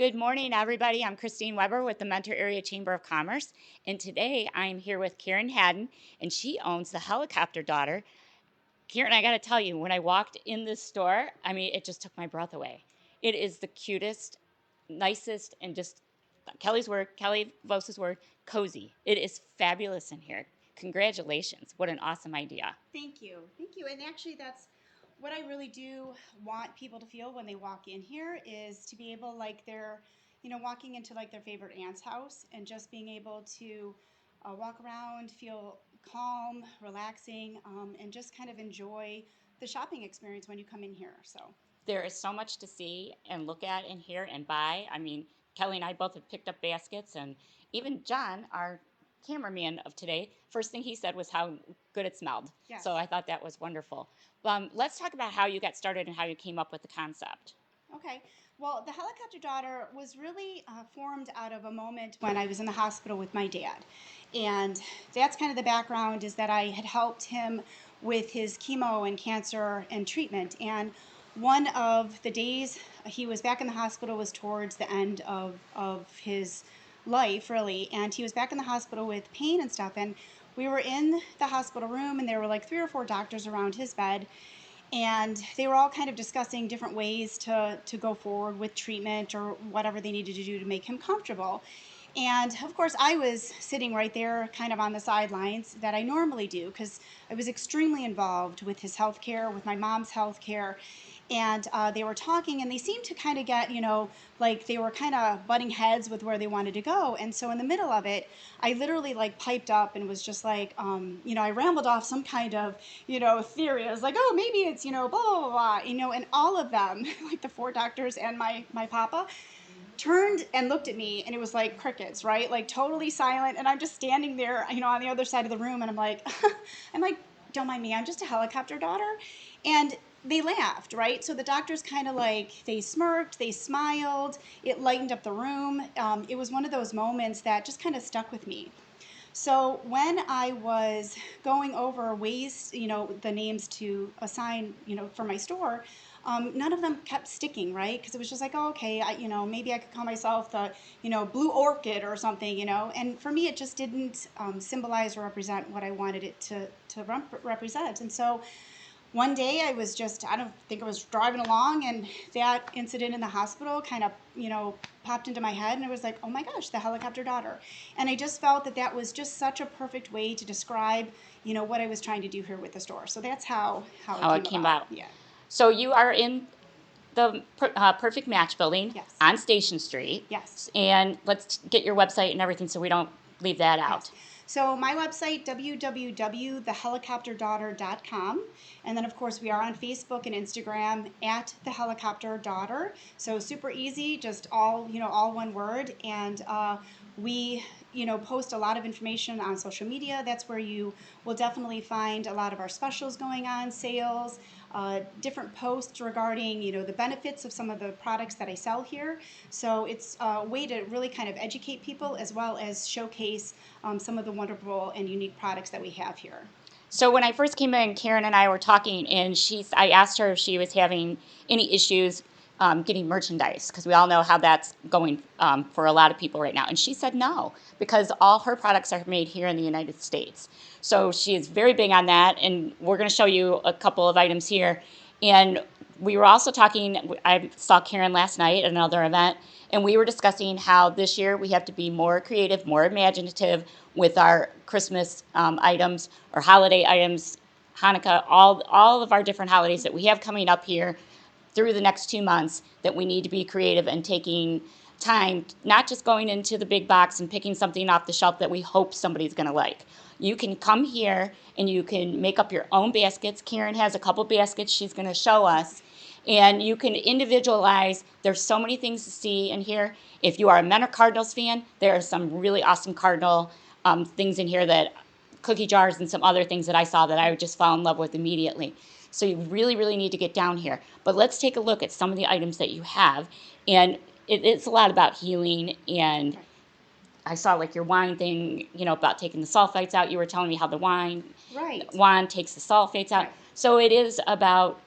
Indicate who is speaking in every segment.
Speaker 1: Good morning, everybody. I'm Christine Weber with the Mentor Area Chamber of Commerce. And today I'm here with Karen Haddon, and she owns the Helicopter Daughter. Karen, I got to tell you, when I walked in this store, I mean, it just took my breath away. It is the cutest, nicest, and just Kelly Vosa's word, cozy. It is fabulous in here. Congratulations. What an awesome idea.
Speaker 2: Thank you. Thank you. And actually, that's what I really do want people to feel when they walk in here is to be able, like, they're, walking into like their favorite aunt's house and just being able to walk around, feel calm, relaxing, and just kind of enjoy the shopping experience when you come in here. So,
Speaker 1: There is so much to see and look at in here and buy. I mean, Kelly and I both have picked up baskets, and even John, our cameraman of today, first thing he said was how good it smelled.
Speaker 2: yes.
Speaker 1: So I thought that was wonderful. Let's talk about how you got started and how you came up with the concept.
Speaker 2: Okay. Well, the Helicopter Daughter was really formed out of a moment when I was in the hospital with my dad. And that's kind of the background, is that I had helped him with his chemo and cancer and treatment. And one of the days he was back in the hospital was towards the end of his life, really. And he was back in the hospital with pain and stuff. And we were in the hospital room, and there were like 3 or 4 doctors around his bed, and they were all kind of discussing different ways to go forward with treatment or whatever they needed to do to make him comfortable. And of course, I was sitting right there kind of on the sidelines that I normally do, because I was extremely involved with his health care, with my mom's health care. And they were talking, and they seemed to kind of get, like they were kind of butting heads with where they wanted to go. And so in the middle of it, I literally like piped up and was just like, I rambled off some kind of, theory. I was like, oh, maybe it's, blah, blah, blah, blah, and all of them, like the 4 doctors and my papa, turned and looked at me, and it was like crickets, right? Like totally silent. And I'm just standing there, on the other side of the room, and I'm like, I'm like, don't mind me, I'm just a helicopter daughter. And they laughed, right? So the doctors kind of like, they smirked, they smiled, it lightened up the room. It was one of those moments that just kind of stuck with me. So when I was going over ways, the names to assign, for my store, none of them kept sticking, right? Because it was just like, oh, okay, maybe I could call myself the, blue orchid or something, And for me, it just didn't symbolize or represent what I wanted it to represent. And so one day I don't think I was driving along, and that incident in the hospital kind of, popped into my head, and it was like, oh my gosh, the Helicopter Daughter. And I just felt that that was just such a perfect way to describe, what I was trying to do here with the store. So that's how it
Speaker 1: How it
Speaker 2: came
Speaker 1: came
Speaker 2: about.
Speaker 1: out.
Speaker 2: Yeah.
Speaker 1: So you are in the Perfect Match Building
Speaker 2: Yes.
Speaker 1: on Station Street.
Speaker 2: Yes.
Speaker 1: And let's get your website and everything so we don't leave that out.
Speaker 2: Yes. So my website, www.thehelicopterdaughter.com. And then, of course, we are on Facebook and Instagram at The Helicopter Daughter. So super easy, just all one word. And we, post a lot of information on social media. That's where you will definitely find a lot of our specials going on, sales, different posts regarding, the benefits of some of the products that I sell here. So it's a way to really kind of educate people, as well as showcase some of the wonderful and unique products that we have here.
Speaker 1: So when I first came in, Karen and I were talking, and I asked her if she was having any issues getting merchandise, because we all know how that's going for a lot of people right now. And she said no, because all her products are made here in the United States. So she is very big on that, and we're going to show you a couple of items here. And we were also talking, I saw Karen last night at another event, and we were discussing how this year we have to be more creative, more imaginative with our Christmas items or holiday items, Hanukkah, all of our different holidays that we have coming up here through the next 2 months, that we need to be creative and taking time, not just going into the big box and picking something off the shelf that we hope somebody's going to like. You can come here and you can make up your own baskets. Karen has a couple baskets she's going to show us. And you can individualize. There's so many things to see in here. If you are a Men or Cardinals fan, there are some really awesome Cardinal things in here, that cookie jars and some other things that I saw that I just fell in love with immediately. So you really, really need to get down here. But let's take a look at some of the items that you have. And it's a lot about healing. And I saw like your wine thing, about taking the sulfites out. You were telling me how the wine takes the sulfates out.
Speaker 2: Right.
Speaker 1: So it is about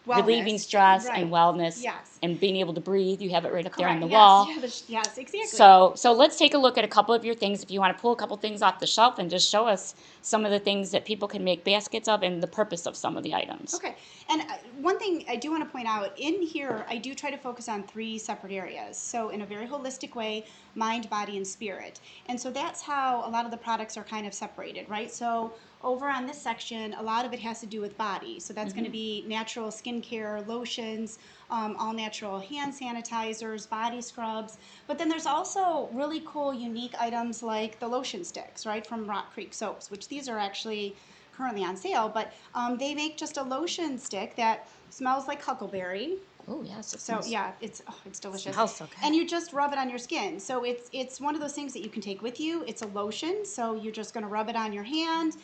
Speaker 2: Wellness.
Speaker 1: relieving stress
Speaker 2: Right.
Speaker 1: and wellness
Speaker 2: Yes.
Speaker 1: and being able to breathe. You have it right up there on the
Speaker 2: Correct.
Speaker 1: wall.
Speaker 2: Yes, exactly.
Speaker 1: So let's take a look at a couple of your things. If you want to pull a couple things off the shelf and just show us some of the things that people can make baskets of and the purpose of some of the items.
Speaker 2: Okay, and one thing I do want to point out, in here I do try to focus on 3 separate areas. So in a very holistic way, mind, body, and spirit. And so that's how a lot of the products are kind of separated, right? So over on this section, a lot of it has to do with body. So that's going to be natural skincare, lotions, all natural hand sanitizers, body scrubs. But then there's also really cool, unique items like the lotion sticks, right, from Rock Creek Soaps, which these are actually currently on sale, but they make just a lotion stick that smells like huckleberry.
Speaker 1: Oh yes, it
Speaker 2: So
Speaker 1: smells.
Speaker 2: yeah, it's delicious.
Speaker 1: Smells so good.
Speaker 2: And you just rub it on your skin. So it's one of those things that you can take with you. It's a lotion, so you're just going to rub it on your hand.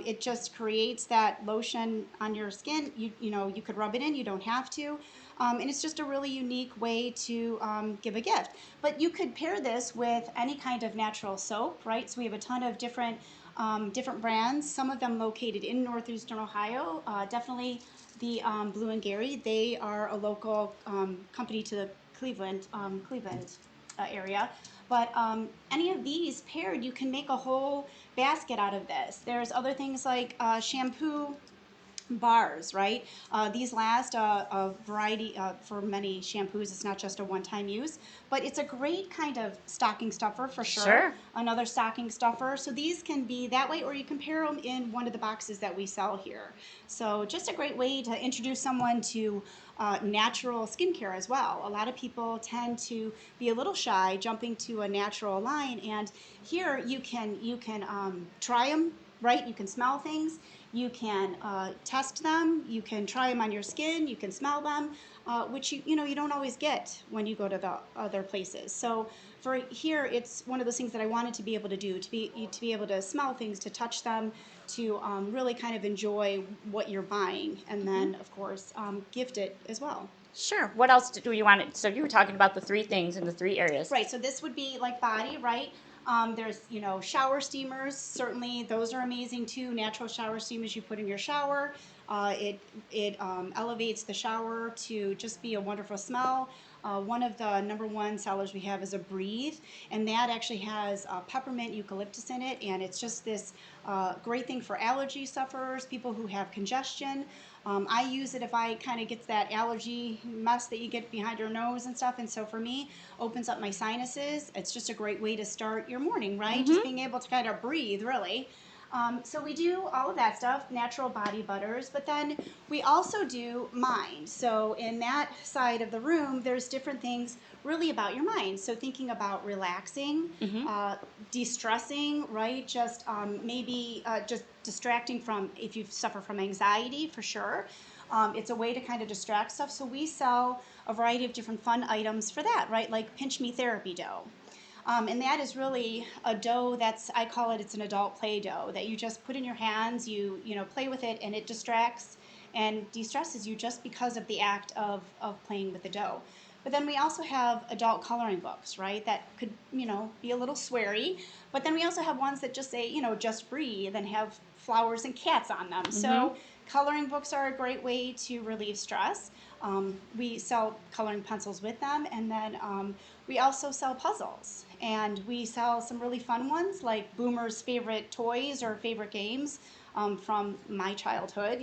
Speaker 2: It just creates that lotion on your skin. You know, you could rub it in. You don't have to. And it's just a really unique way to give a gift. But you could pair this with any kind of natural soap, right? So we have a ton of different brands, some of them located in northeastern Ohio. Definitely the Blue and Gary, they are a local company to the Cleveland area. But any of these paired, you can make a whole basket out of this. There's other things like shampoo bars, right? These last a variety for many shampoos. It's not just a one-time use, but it's a great kind of stocking stuffer for sure.
Speaker 1: Sure.
Speaker 2: Another stocking stuffer. So these can be that way, or you can pair them in one of the boxes that we sell here. So just a great way to introduce someone to natural skincare as well. A lot of people tend to be a little shy jumping to a natural line, and here you can try them, right? You can smell things. You can test them. You can try them on your skin. You can smell them, which you don't always get when you go to the other places. So for here, it's one of those things that I wanted to be able to do, to be able to smell things, to touch them, to really kind of enjoy what you're buying, and then of course gift it as well.
Speaker 1: Sure. What else do you want? So you were talking about the 3 things in the 3 areas.
Speaker 2: Right, so this would be like body, right? There's, shower steamers. Certainly, those are amazing too. Natural shower steamers you put in your shower. It elevates the shower to just be a wonderful smell. One of the number 1 sellers we have is a Breathe, and that actually has peppermint eucalyptus in it, and it's just this great thing for allergy sufferers, people who have congestion. I use it if I kind of get that allergy mess that you get behind your nose and stuff. And so for me, opens up my sinuses. It's just a great way to start your morning, right? Just being able to kind of breathe, really. So we do all of that stuff, natural body butters, but then we also do mind. So in that side of the room, there's different things really about your mind. So thinking about relaxing, de-stressing, right? Just maybe just distracting from, if you suffer from anxiety, for sure. It's a way to kind of distract stuff. So we sell a variety of different fun items for that, right? Like Pinch Me Therapy dough. And that is really a dough I call it, it's an adult play dough that you just put in your hands, you play with it, and it distracts and de-stresses you just because of the act of playing with the dough. But then we also have adult coloring books, right, that could, be a little sweary. But then we also have ones that just say, just breathe, and have flowers and cats on them. So coloring books are a great way to relieve stress. We sell coloring pencils with them, and then we also sell puzzles. And we sell some really fun ones, like Boomer's favorite toys or favorite games from my childhood,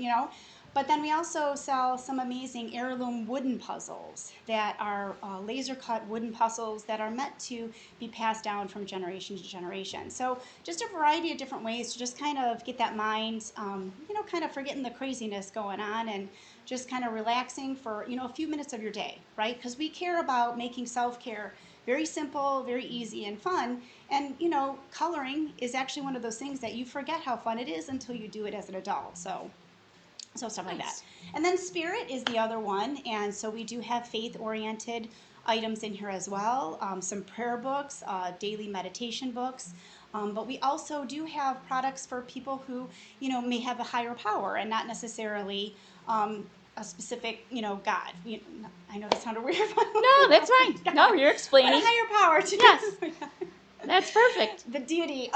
Speaker 2: But then we also sell some amazing heirloom wooden puzzles that are laser cut wooden puzzles that are meant to be passed down from generation to generation. So just a variety of different ways to just kind of get that mind, kind of forgetting the craziness going on, and just kind of relaxing for, a few minutes of your day, right? Because we care about making self-care very simple, very easy, and fun. And, coloring is actually one of those things that you forget how fun it is until you do it as an adult. So stuff like that. And then spirit is the other one. And so we do have faith-oriented items in here as well. Some prayer books, daily meditation books. But we also do have products for people who, may have a higher power and not necessarily a specific, God. I know that sounded weird.
Speaker 1: No, that's fine. No, you're explaining.
Speaker 2: But a higher power to
Speaker 1: Yes. That's perfect.
Speaker 2: The deity.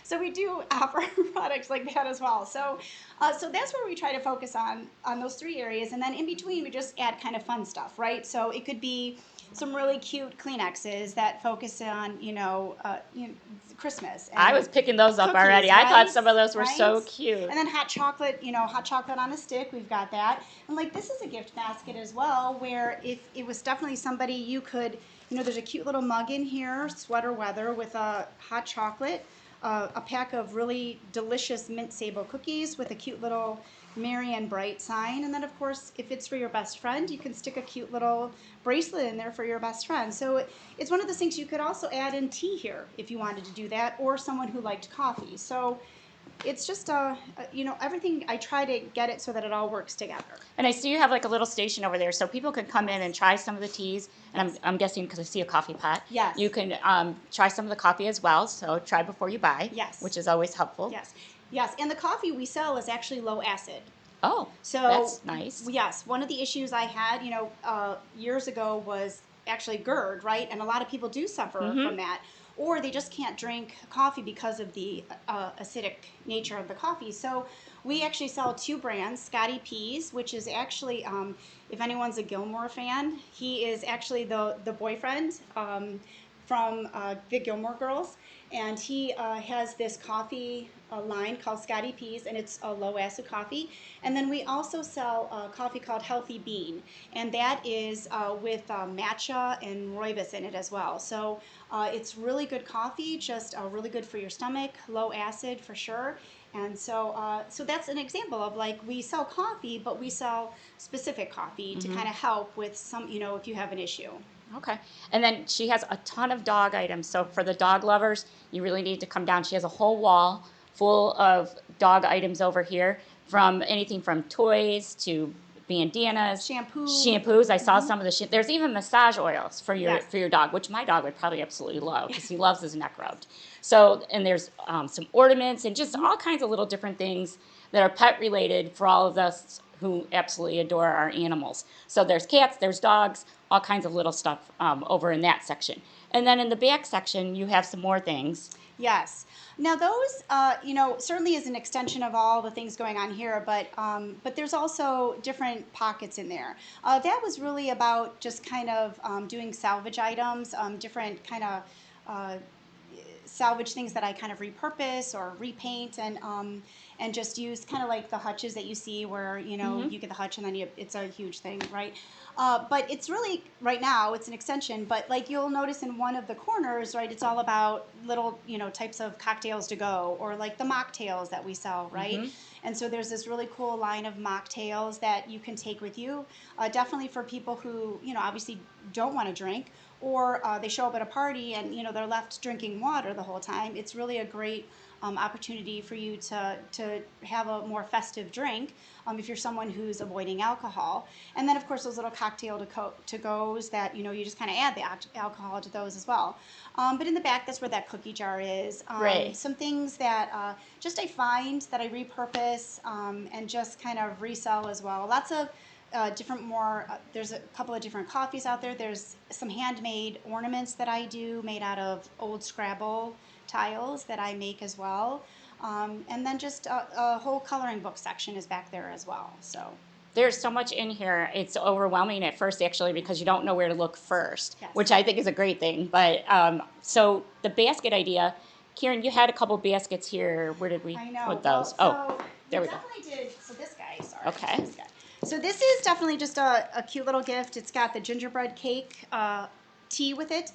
Speaker 2: So we do offer products like that as well. So that's where we try to focus on those three areas, and then in between we just add kind of fun stuff, right? So it could be some really cute Kleenexes that focus on Christmas
Speaker 1: I
Speaker 2: and
Speaker 1: was picking those up
Speaker 2: cookies,
Speaker 1: already. I thought
Speaker 2: right?
Speaker 1: some of those were
Speaker 2: Right?
Speaker 1: so cute.
Speaker 2: And then hot chocolate, hot chocolate on a stick. We've got that, and like this is a gift basket as well, where if it was definitely somebody you could, there's a cute little mug in here, sweater weather, with a hot chocolate, a pack of really delicious mint sable cookies with a cute little Merry and Bright sign. And then, of course, if it's for your best friend, you can stick a cute little bracelet in there for your best friend. So it's one of those things. You could also add in tea here if you wanted to do that, or someone who liked coffee. So it's just everything. I try to get it so that it all works together.
Speaker 1: And I see you have like a little station over there, so people can come in and try some of the teas. And I'm guessing because I see a coffee pot.
Speaker 2: Yes.
Speaker 1: You can try some of the coffee as well. So try before you buy.
Speaker 2: Yes.
Speaker 1: Which is always helpful.
Speaker 2: Yes. And the coffee we sell is actually low acid.
Speaker 1: Oh,
Speaker 2: so
Speaker 1: that's nice.
Speaker 2: Yes, one of the issues I had, years ago was actually GERD, right? And a lot of people do suffer from that, or they just can't drink coffee because of the acidic nature of the coffee. So we actually sell two brands, Scotty Peas, which is actually, if anyone's a Gilmore fan, he is actually the boyfriend from the Gilmore Girls, and he has this coffee line called Scotty Peas, and it's a low acid coffee. And then we also sell a coffee called Healthy Bean, and that is with matcha and rooibos in it as well. So it's really good coffee, just really good for your stomach, low acid for sure. And so that's an example of, like, we sell coffee, but we sell specific coffee to kind of help with some, if you have an issue.
Speaker 1: Okay. And then she has a ton of dog items. So for the dog lovers, you really need to come down. She has a whole wall full of dog items over here, from anything from toys to bandanas, shampoos. I saw some of the there's even massage oils for your dog, which my dog would probably absolutely love because he loves his neck rubbed. So, and there's some ornaments and just all kinds of little different things that are pet related for all of us who absolutely adore our animals. So there's cats, there's dogs, all kinds of little stuff over in that section. And then in the back section, you have some more things.
Speaker 2: Yes. Now those, certainly is an extension of all the things going on here, but there's also different pockets in there. That was really about just kind of doing salvage items, different kind of salvage things that I kind of repurpose or repaint, and just use kind of like the hutches that you see where, you get the hutch and then it's a huge thing, right? But it's really, right now, it's an extension, but like you'll notice in one of the corners, right, it's all about little, types of cocktails to go, or like the mocktails that we sell, right? And so there's this really cool line of mocktails that you can take with you, definitely for people who, obviously don't want to drink, or they show up at a party and, they're left drinking water the whole time. It's really a great opportunity for you to have a more festive drink if you're someone who's avoiding alcohol. And then, of course, those little cocktail to-goes that, you just kind of add the alcohol to those as well. But in the back, that's where that cookie jar is.
Speaker 1: Right.
Speaker 2: Some things that just I find that I repurpose and just kind of resell as well. Lots of there's a couple of different coffees out there. There's some handmade ornaments that I do made out of old Scrabble tiles that I make as well. And then just a whole coloring book section is back there as well. So
Speaker 1: there's so much in here. It's overwhelming at first, actually, because you don't know where to look first,
Speaker 2: yes.
Speaker 1: which I think is a great thing. But so the basket idea, Karen, you had a couple baskets here. Where did we put those? There we go.
Speaker 2: So this guy, sorry.
Speaker 1: Okay.
Speaker 2: This guy. So this is definitely just a cute little gift. It's got the gingerbread cake tea with it.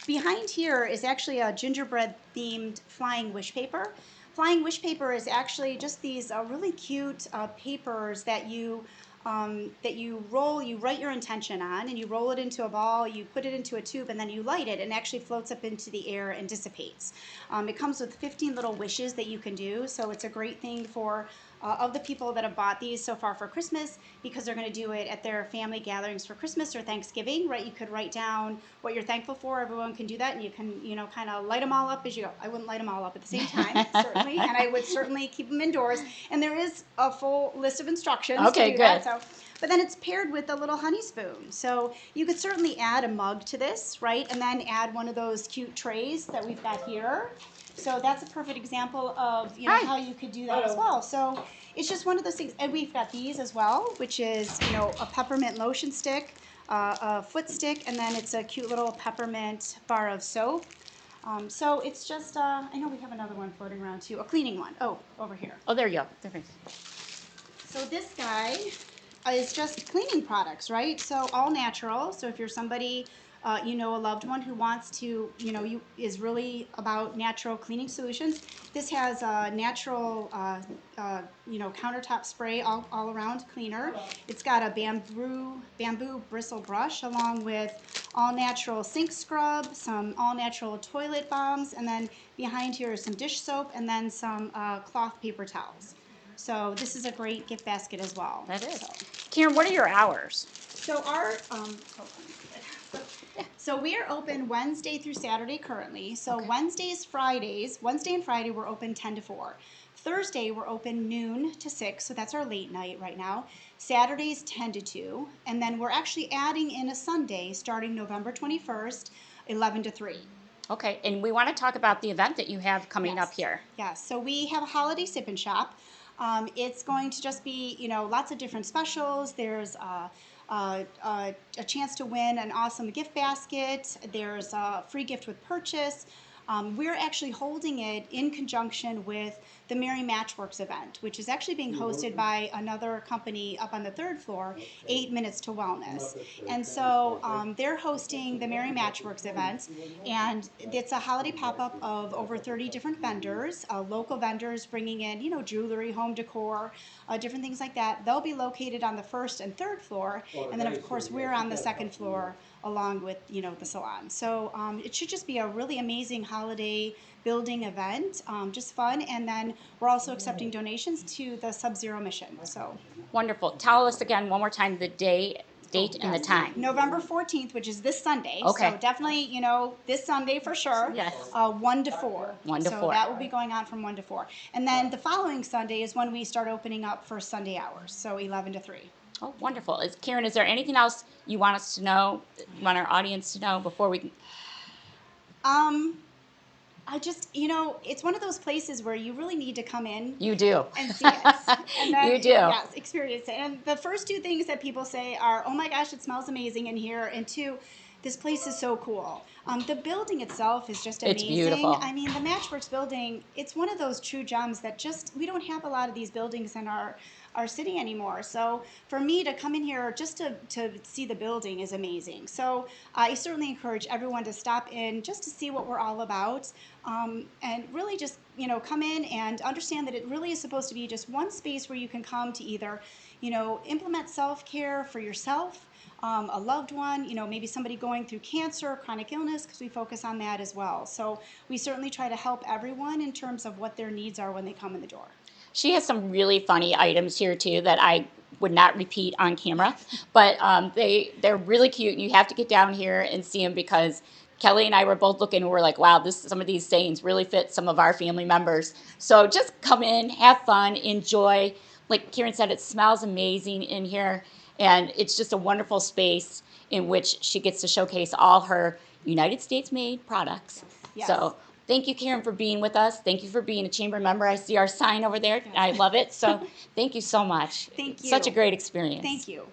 Speaker 2: Behind here is actually a gingerbread-themed flying wish paper. Flying wish paper is actually just these really cute papers that you roll, you write your intention on, and you roll it into a ball, you put it into a tube, and then you light it, and it actually floats up into the air and dissipates. It comes with 15 little wishes that you can do, so it's a great thing for of the people that have bought these so far for Christmas, because they're going to do it at their family gatherings for Christmas or Thanksgiving, right? You could write down what you're thankful for. Everyone can do that, and you can, kind of light them all up as you go. I wouldn't light them all up at the same time, certainly, and I would certainly keep them indoors. And there is a full list of instructions to do that. So, but then it's paired with a little honey spoon. So you could certainly add a mug to this, right? And then add one of those cute trays that we've got here. So that's a perfect example of, you know,
Speaker 1: Hi.
Speaker 2: how you could do that as well. So it's just one of those things. And we've got these as well, which is, you know, a peppermint lotion stick, a foot stick, and then it's a cute little peppermint bar of soap. So it's just, I know we have another one floating around too, a cleaning one. Oh, over here.
Speaker 1: Oh, there you go. There.
Speaker 2: So this guy is just cleaning products, right? So all natural. So if you're somebody, you know, a loved one who wants to, you know, is really about natural cleaning solutions, this has a natural, you know, countertop spray all around cleaner. It's got a bamboo bristle brush along with all natural sink scrub, some all natural toilet bombs, and then behind here is some dish soap and then some cloth paper towels. So this is a great gift basket as well.
Speaker 1: That is.
Speaker 2: So,
Speaker 1: Karen, what are your hours?
Speaker 2: so our so we are open Wednesday through Saturday currently. So
Speaker 1: Okay.
Speaker 2: Wednesday and Friday we're open 10 to 4. Thursday we're open noon to 6, so that's our late night right now. Saturday's 10 to 2, and then we're actually adding in a Sunday starting November 21st, 11 to 3.
Speaker 1: Okay, and we want to talk about the event that you have coming up here.
Speaker 2: Yes, so we have a holiday sip and shop. It's going to just be, you know, lots of different specials. There's a chance to win an awesome gift basket. There's a free gift with purchase. We're actually holding it in conjunction with the Merry Matchworks event, which is actually being hosted by another company up on the third floor, 8 Minutes to Wellness. And so they're hosting the Merry Matchworks event, and it's a holiday pop-up of over 30 different vendors, local vendors bringing in, you know, jewelry, home decor, different things like that. They'll be located on the first and third floor, and then of course we're on the second floor along with, you know, the salon. So it should just be a really amazing holiday building event, just fun. And then we're also accepting donations to the Sub-Zero mission. So
Speaker 1: Wonderful. Tell us again one more time the date, and the time.
Speaker 2: November 14th, which is this Sunday.
Speaker 1: Okay.
Speaker 2: So definitely, you know, this Sunday for sure.
Speaker 1: Yes.
Speaker 2: 1 to 4.
Speaker 1: 1 to
Speaker 2: so
Speaker 1: 4.
Speaker 2: that will be going on from 1 to 4. And then the following Sunday is when we start opening up for Sunday hours. So 11 to 3.
Speaker 1: Oh, wonderful. Karen, is there anything else you want us to know, you want our audience to know before we...
Speaker 2: I just, you know, it's one of those places where you really need to come in.
Speaker 1: You do.
Speaker 2: And see it. And then,
Speaker 1: You do.
Speaker 2: Yes, experience it. And the first two things that people say are, oh my gosh, it smells amazing in here. And two, this place is so cool. The building itself is just amazing.
Speaker 1: It's beautiful.
Speaker 2: I mean, the Matchworks Building, it's one of those true gems that just, we don't have a lot of these buildings in our city anymore. So for me to come in here just to see the building is amazing. So I certainly encourage everyone to stop in just to see what we're all about, and really just, you know, come in and understand that it really is supposed to be just one space where you can come to either, you know, implement self-care for yourself, a loved one, you know, maybe somebody going through cancer, chronic illness, because we focus on that as well. So we certainly try to help everyone in terms of what their needs are when they come in the door.
Speaker 1: She has some really funny items here too that I would not repeat on camera, but they're really cute, and you have to get down here and see them because Kelly and I were both looking and we're like, wow, some of these sayings really fit some of our family members. So just come in, have fun, enjoy. Like Karen said, it smells amazing in here, and it's just a wonderful space in which she gets to showcase all her United States-made products.
Speaker 2: Yes.
Speaker 1: So thank you, Karen, for being with us. Thank you for being a chamber member. I see our sign over there. I love it. So thank you so much.
Speaker 2: Thank you.
Speaker 1: Such a great experience.
Speaker 2: Thank you.